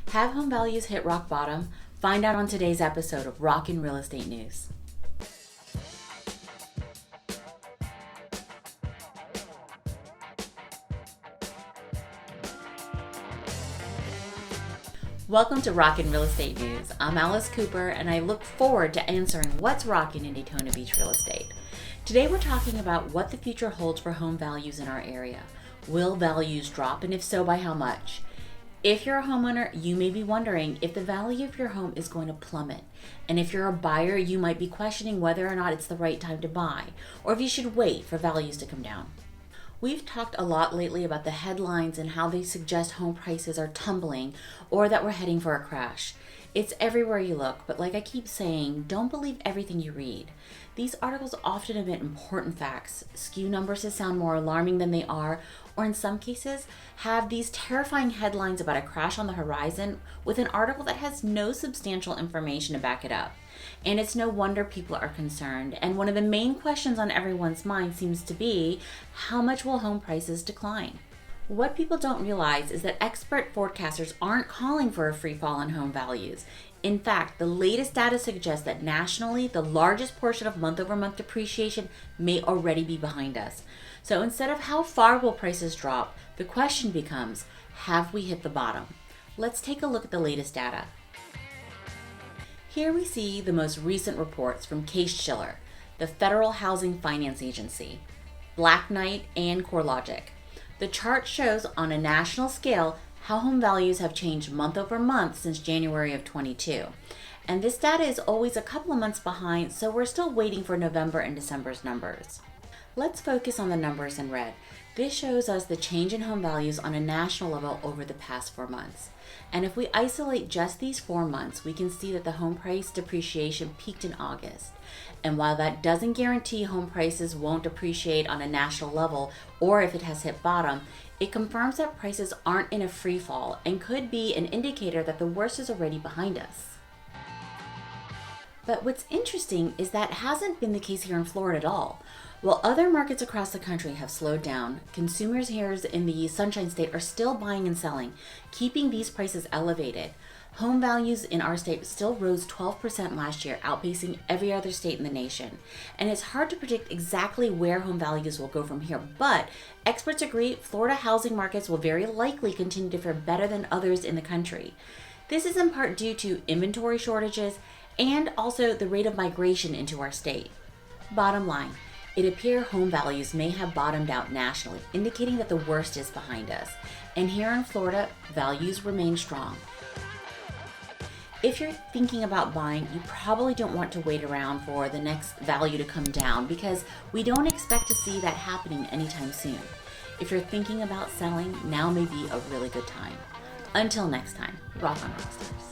Have home values hit rock bottom? Find out on today's episode of Rockin Real Estate News. Welcome to Rockin Real Estate News. I'm Alice Cooper, and I look forward to answering what's rocking in Daytona Beach real estate. Today we're talking about what the future holds for home values in our area. Will values drop, and if so, by how much? If you're a homeowner, you may be wondering if the value of your home is going to plummet. And if you're a buyer, you might be questioning whether or not it's the right time to buy, or if you should wait for values to come down. We've talked a lot lately about the headlines and how they suggest home prices are tumbling or that we're heading for a crash. It's everywhere you look, but like I keep saying, don't believe everything you read. These articles often omit important facts, skew numbers to sound more alarming than they are, or in some cases, have these terrifying headlines about a crash on the horizon with an article that has no substantial information to back it up. And it's no wonder people are concerned. And one of the main questions on everyone's mind seems to be, how much will home prices decline? What people don't realize is that expert forecasters aren't calling for a free fall in home values. In fact, the latest data suggests that nationally, the largest portion of month-over-month depreciation may already be behind us. So instead of how far will prices drop, the question becomes, have we hit the bottom? Let's take a look at the latest data. Here we see the most recent reports from Case-Shiller, the Federal Housing Finance Agency, Black Knight, and CoreLogic. The chart shows on a national scale how home values have changed month over month since January of 22. And this data is always a couple of months behind, so we're still waiting for November and December's numbers. Let's focus on the numbers in red. This shows us the change in home values on a national level over the past 4 months. And if we isolate just these 4 months, we can see that the home price depreciation peaked in August. And while that doesn't guarantee home prices won't depreciate on a national level or if it has hit bottom, it confirms that prices aren't in a free fall and could be an indicator that the worst is already behind us. But what's interesting is that hasn't been the case here in Florida at all. While other markets across the country have slowed down, consumers here in the Sunshine State are still buying and selling, keeping these prices elevated. Home values in our state still rose 12% last year, outpacing every other state in the nation. And it's hard to predict exactly where home values will go from here, but experts agree Florida housing markets will very likely continue to fare better than others in the country. This is in part due to inventory shortages and also the rate of migration into our state. Bottom line, it appears home values may have bottomed out nationally, indicating that the worst is behind us. And here in Florida, values remain strong. If you're thinking about buying, you probably don't want to wait around for the next value to come down because we don't expect to see that happening anytime soon. If you're thinking about selling, now may be a really good time. Until next time, rock on, rockstars.